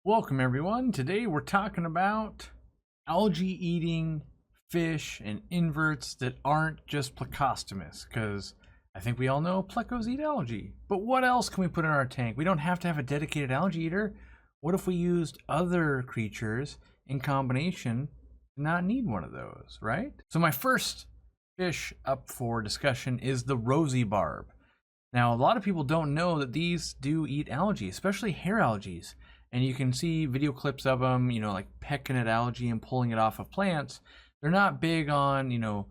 Welcome everyone. Today we're talking about algae eating fish and inverts that aren't just Plecostomus, because I think we all know Plecos eat algae. But what else can we put in our tank? We don't have to have a dedicated algae eater. What if we used other creatures in combination to not need one of those, right? So my first fish up for discussion is the Rosy Barb. Now a lot of people don't know that these do eat algae, especially hair algae. And you can see video clips of them, like pecking at algae and pulling it off of plants. They're not big on,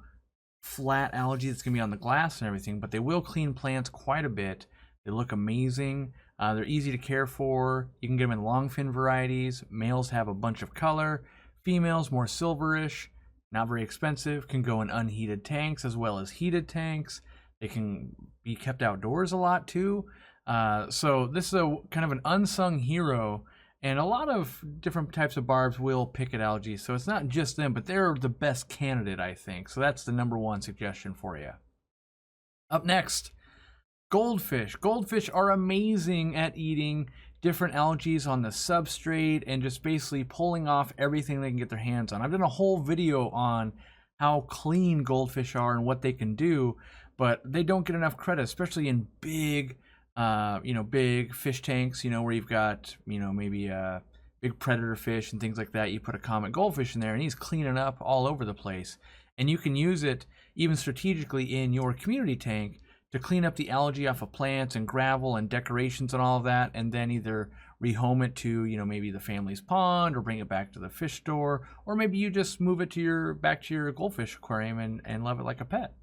flat algae that's gonna be on the glass and everything, but they will clean plants quite a bit. They look amazing. They're easy to care for. You can get them in long fin varieties. Males have a bunch of color. Females more silverish, not very expensive, can go in unheated tanks as well as heated tanks. They can be kept outdoors a lot too. So this is a kind of an unsung hero, and a lot of different types of barbs will pick at algae. So it's not just them, but they're the best candidate, I think. So that's the #1 suggestion for you. Up next, goldfish. Goldfish are amazing at eating different algae on the substrate and just basically pulling off everything they can get their hands on. I've done a whole video on how clean goldfish are and what they can do, but they don't get enough credit, especially in big big fish tanks, where you've got, maybe a big predator fish and things like that. You put a common goldfish in there and he's cleaning up all over the place. And you can use it even strategically in your community tank to clean up the algae off of plants and gravel and decorations and all of that, and then either rehome it to, maybe the family's pond, or bring it back to the fish store, or maybe you just move it back to your goldfish aquarium and love it like a pet.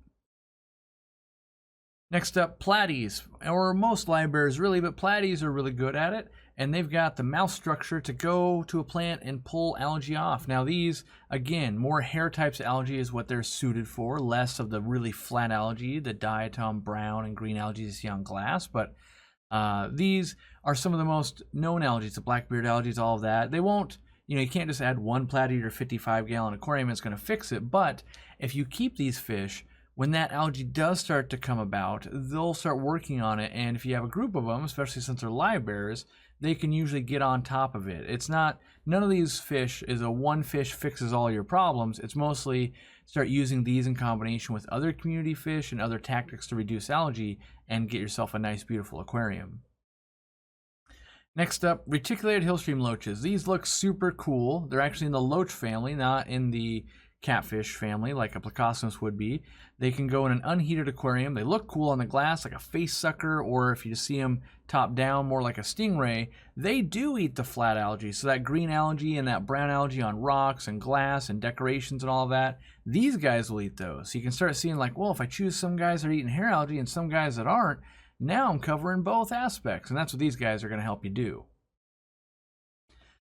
Next up, platies, or most livebearers really, but platies are really good at it, and they've got the mouth structure to go to a plant and pull algae off. Now these, again, more hair types of algae is what they're suited for, less of the really flat algae, the diatom brown and green algae you see on glass, but these are some of the most known algae, the blackbeard algae, all of that. They won't, you can't just add one platy to your 55-gallon aquarium, it's going to fix it, but if you keep these fish, when that algae does start to come about, they'll start working on it, and if you have a group of them, especially since they're live bearers, they can usually get on top of it. It's not, none of these fish is a one fish fixes all your problems. It's mostly start using these in combination with other community fish and other tactics to reduce algae and get yourself a nice, beautiful aquarium. Next up, reticulated Hillstream loaches. These look super cool. They're actually in the loach family, not in the catfish family like a Plecostomus would be. They can go in an unheated aquarium. They look cool on the glass like a face sucker, or if you just see them top down more like a stingray. They do eat the flat algae, so that green algae and that brown algae on rocks and glass and decorations and all of that, these guys will eat those. So you can start seeing like, well, if I choose some guys that are eating hair algae and some guys that aren't, now I'm covering both aspects, and that's what these guys are going to help you do.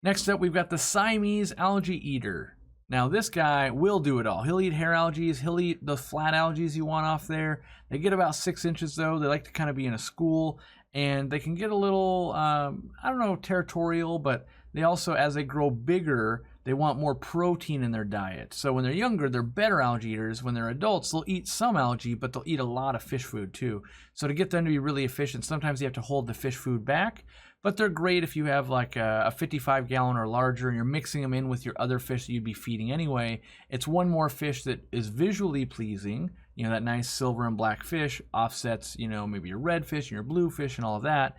Next up, we've got the Siamese algae eater. Now this guy will do it all. He'll eat hair algae, he'll eat the flat algae you want off there. They get about 6 inches though. They like to kind of be in a school, and they can get a little, I don't know, territorial, but they also, as they grow bigger, they want more protein in their diet. So when they're younger, they're better algae eaters. When they're adults, they'll eat some algae, but they'll eat a lot of fish food too. So to get them to be really efficient, sometimes you have to hold the fish food back. But they're great if you have like a 55-gallon or larger and you're mixing them in with your other fish that you'd be feeding anyway. It's one more fish that is visually pleasing. That nice silver and black fish offsets, maybe your red fish and your blue fish and all of that.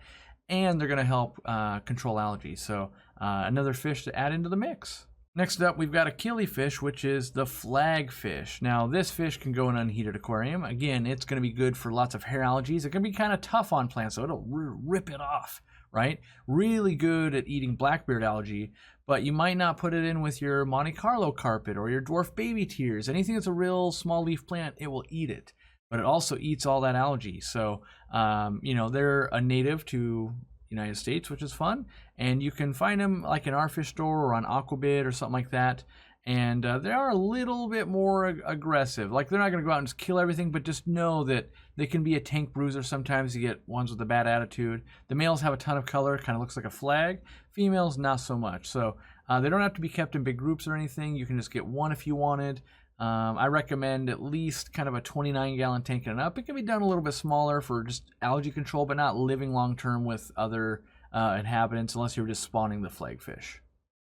And they're going to help control algae. So another fish to add into the mix. Next up, we've got a killifish, which is the flagfish. Now, this fish can go in an unheated aquarium. Again, it's going to be good for lots of hair algae. It can be kind of tough on plants, so it'll rip it off. Right? Really good at eating blackbeard algae, but you might not put it in with your Monte Carlo carpet or your dwarf baby tears. Anything that's a real small leaf plant, it will eat it, but it also eats all that algae. So, they're a native to the United States, which is fun, and you can find them like in our fish store or on Aquabid or something like that. And they are a little bit more aggressive. Like, they're not going to go out and just kill everything, but just know that they can be a tank bruiser. Sometimes you get ones with a bad attitude. The males have a ton of color, kind of looks like a flag. Females, not so much. So they don't have to be kept in big groups or anything. You can just get one if you wanted. I recommend at least kind of a 29-gallon tank and up. It can be done a little bit smaller for just algae control, but not living long-term with other inhabitants unless you're just spawning the flagfish.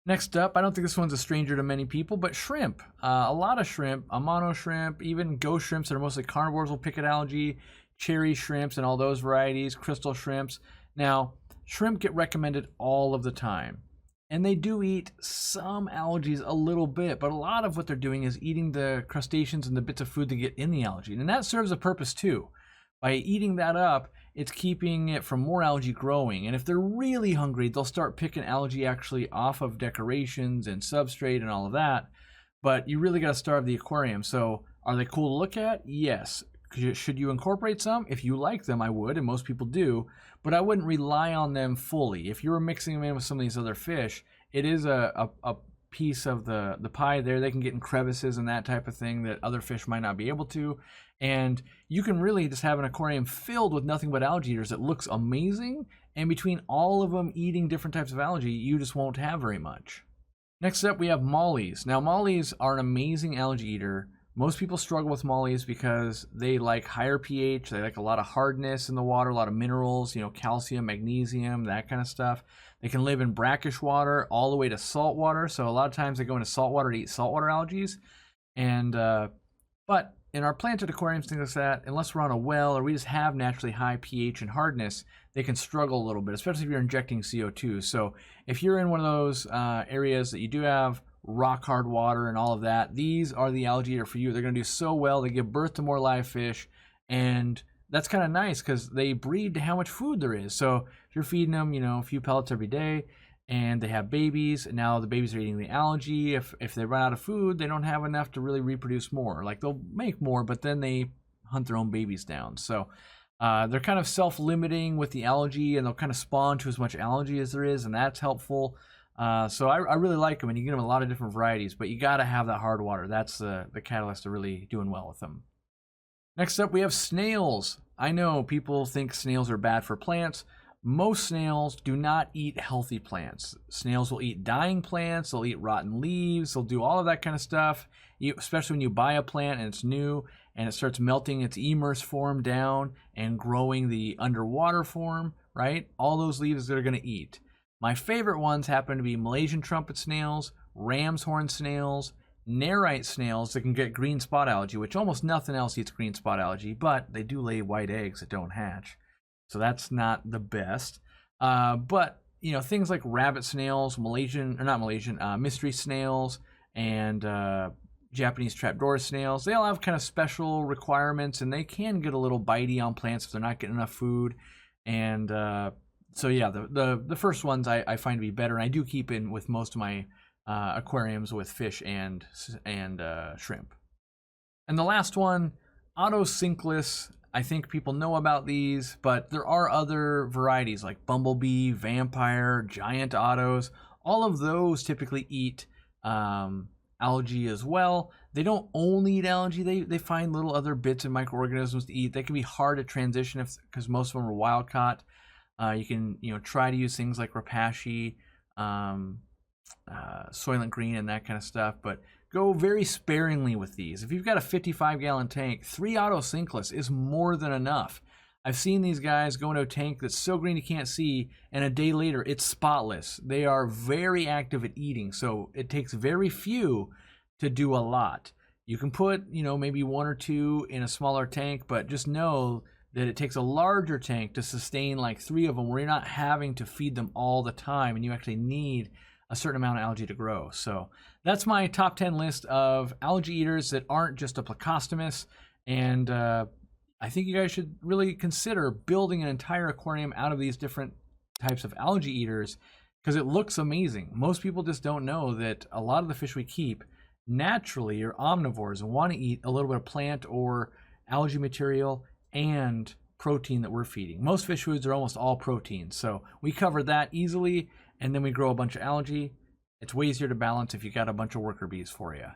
Next up, I don't think this one's a stranger to many people, but shrimp. A lot of shrimp, Amano shrimp, even ghost shrimps that are mostly carnivores will pick at algae, cherry shrimps and all those varieties, crystal shrimps. Now, shrimp get recommended all of the time. And they do eat some algae a little bit, but a lot of what they're doing is eating the crustaceans and the bits of food that get in the algae. And that serves a purpose too. By eating that up, it's keeping it from more algae growing. And if they're really hungry, they'll start picking algae actually off of decorations and substrate and all of that. But you really got to starve the aquarium. So are they cool to look at? Yes. Should you incorporate some? If you like them, I would, and most people do, but I wouldn't rely on them fully. If you were mixing them in with some of these other fish, it is a piece of the pie there. They can get in crevices and that type of thing that other fish might not be able to. And you can really just have an aquarium filled with nothing but algae eaters that looks amazing, and between all of them eating different types of algae, you just won't have very much. Next up, we have mollies. Now, mollies are an amazing algae eater. Most people struggle with mollies because they like higher pH, they like a lot of hardness in the water, a lot of minerals, calcium, magnesium, that kind of stuff. They can live in brackish water all the way to salt water, so a lot of times they go into salt water to eat saltwater algae. And but in our planted aquariums, things like that, unless we're on a well or we just have naturally high pH and hardness, they can struggle a little bit, especially if you're injecting CO2. So if you're in one of those areas that you do have rock hard water and all of that, these are the algae eater for you. They're going to do so well. They give birth to more live fish, and that's kind of nice because they breed to how much food there is. So if you're feeding them, a few pellets every day, and they have babies, and now the babies are eating the algae. If they run out of food, they don't have enough to really reproduce more. Like, they'll make more, but then they hunt their own babies down. So they're kind of self-limiting with the algae, and they'll kind of spawn to as much algae as there is, and that's helpful. So I really like them, and you get them in a lot of different varieties, but you got to have that hard water. That's the catalyst to really doing well with them. Next up, we have snails. I know people think snails are bad for plants. Most snails do not eat healthy plants. Snails will eat dying plants, they'll eat rotten leaves, they'll do all of that kind of stuff, especially when you buy a plant and it's new and it starts melting its emerse form down and growing the underwater form, right? All those leaves they're going to eat. My favorite ones happen to be Malaysian trumpet snails, ram's horn snails, nerite snails that can get green spot algae, which almost nothing else eats green spot algae, but they do lay white eggs that don't hatch. So that's not the best. But, things like rabbit snails, mystery snails, and Japanese trapdoor snails, they all have kind of special requirements, and they can get a little bitey on plants if they're not getting enough food. And so yeah, the first ones I find to be better, and I do keep in with most of my aquariums with fish and shrimp. And the last one, Otocinclus. I think people know about these, but there are other varieties like bumblebee, vampire, giant ottos. All of those typically eat algae as well. They don't only eat algae. They find little other bits and microorganisms to eat. They can be hard to transition because most of them are wild caught. You can try to use things like rapashi, Soylent Green, and that kind of stuff, but go very sparingly with these. If you've got a 55-gallon tank, 3 Otocinclus is more than enough. I've seen these guys go into a tank that's so green you can't see, and a day later it's spotless. They are very active at eating, so it takes very few to do a lot. You can put, maybe 1 or 2 in a smaller tank, but just know that it takes a larger tank to sustain like 3 of them, where you're not having to feed them all the time, and you actually need a certain amount of algae to grow. So that's my top 10 list of algae eaters that aren't just a Plecostomus, and I think you guys should really consider building an entire aquarium out of these different types of algae eaters, because it looks amazing. Most people just don't know that a lot of the fish we keep naturally are omnivores and want to eat a little bit of plant or algae material and protein that we're feeding. Most fish foods are almost all protein, so we cover that easily, and then we grow a bunch of algae. It's way easier to balance if you got a bunch of worker bees for you.